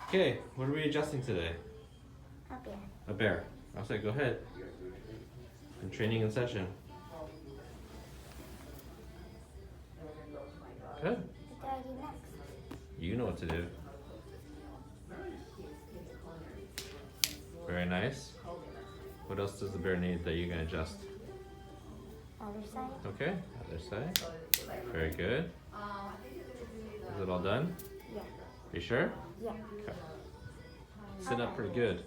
Okay, what are we adjusting today? A bear. A bear. I'll say go ahead. I'm training in session. Good. What do I do next? You know what to do. Very nice. What else does the bear need that you can adjust? Other side? Okay, other side. Very good. Is it all done? Yeah. You sure? Yeah. Okay. Sit up pretty good.